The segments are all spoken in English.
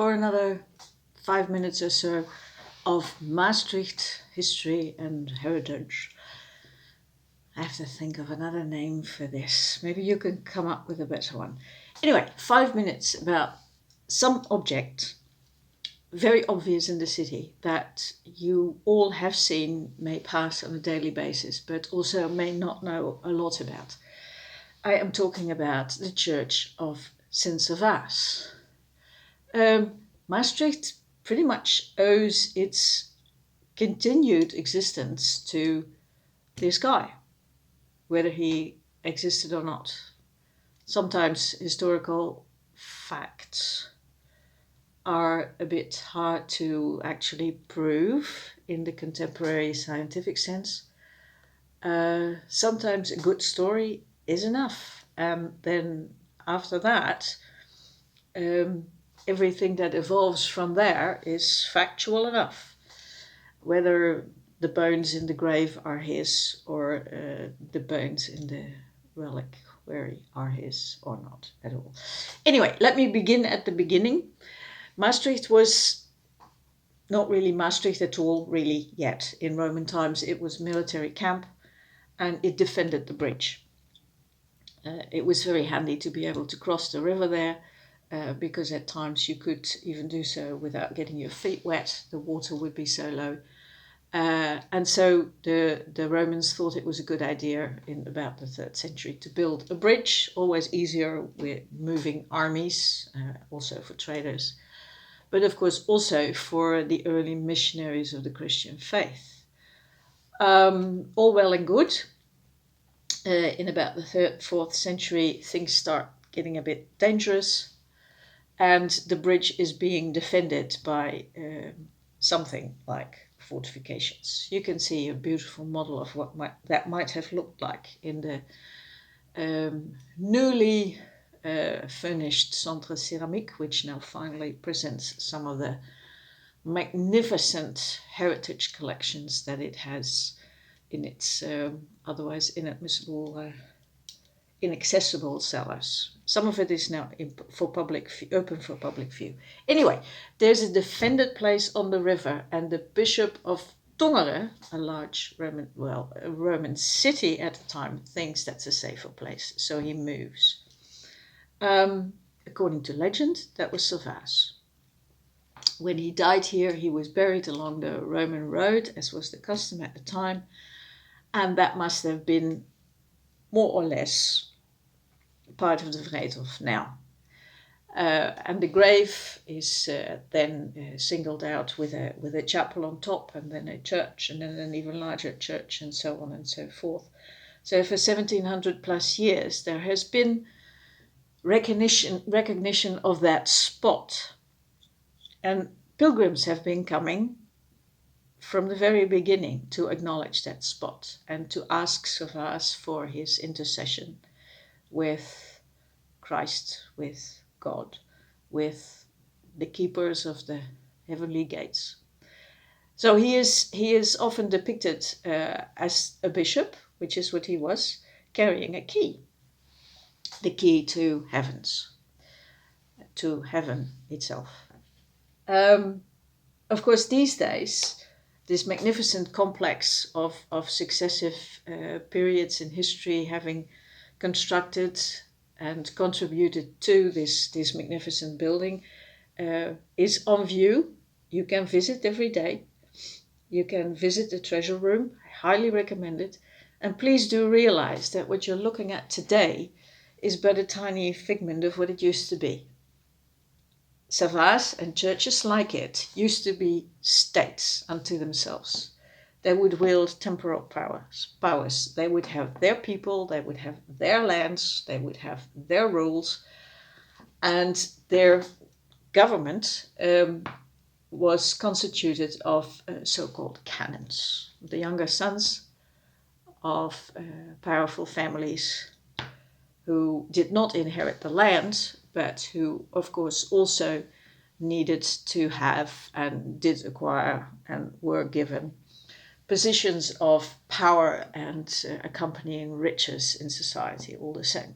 for another 5 minutes or so of Maastricht history and heritage. I have to think of another name for this. Maybe you can come up with a better one. Anyway, 5 minutes about some object, very obvious in the city, that you all have seen, may pass on a daily basis, but also may not know a lot about. I am talking about the church of Sint Servaas. Maastricht pretty much owes its continued existence to this guy, whether he existed or not. Sometimes historical facts are a bit hard to actually prove in the contemporary scientific sense. Sometimes a good story is enough, and then after that, everything that evolves from there is factual enough. Whether the bones in the grave are his or the bones in the reliquary are his or not at all. Anyway, let me begin at the beginning. Maastricht was not really Maastricht at all, really, yet. In Roman times, it was a military camp and it defended the bridge. It was very handy to be able to cross the river there because at times you could even do so without getting your feet wet. The water would be so low. And so the Romans thought it was a good idea in about the 3rd century to build a bridge, always easier with moving armies, also for traders, but of course also for the early missionaries of the Christian faith. All well and good. In about the 3rd, 4th century, things start getting a bit dangerous, and the bridge is being defended by something like fortifications. You can see a beautiful model of what that might have looked like in the newly furnished Centre Céramique, which now finally presents some of the magnificent heritage collections that it has in its otherwise inaccessible cellars. Some of it is now open for public view. Anyway, there's a defended place on the river, and the Bishop of Tongeren, a large Roman city at the time, thinks that's a safer place, so he moves. According to legend, that was Servaas. When he died here, he was buried along the Roman road, as was the custom at the time, and that must have been more or less part of the Vrijthof now. And the grave is then singled out with a chapel on top, and then a church, and then an even larger church, and so on and so forth. So for 1700 plus years, there has been recognition of that spot. And pilgrims have been coming from the very beginning to acknowledge that spot and to ask Servaas for his intercession with Christ, with God, with the keepers of the heavenly gates. So he is often depicted as a bishop, which is what he was, carrying a key, the key to heavens, to heaven itself. Of course, these days, this magnificent complex of successive periods in history having constructed and contributed to this magnificent building is on view. You can visit every day. You can visit the treasure room. I highly recommend it. And please do realize that what you're looking at today is but a tiny figment of what it used to be. Servaas and churches like it used to be states unto themselves. They would wield temporal powers. They would have their people, they would have their lands, they would have their rules, and their government was constituted of so-called canons, the younger sons of powerful families who did not inherit the land, but who, of course, also needed to have and did acquire and were given positions of power and accompanying riches in society all the same.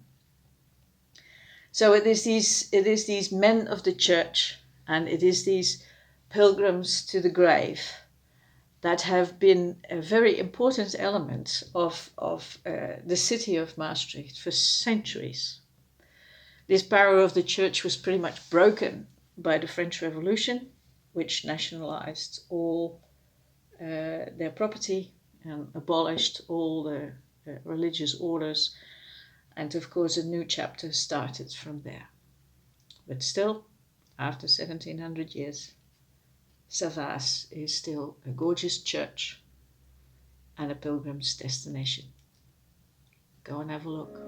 So it is these men of the church And it is these pilgrims to the grave that have been a very important element of the city of Maastricht for centuries. This power of the church was pretty much broken by the French Revolution, which nationalized all their property and abolished all the religious orders. And of course, a new chapter started from there. But still, after 1700 years, Servaas is still a gorgeous church and a pilgrim's destination. Go and have a look.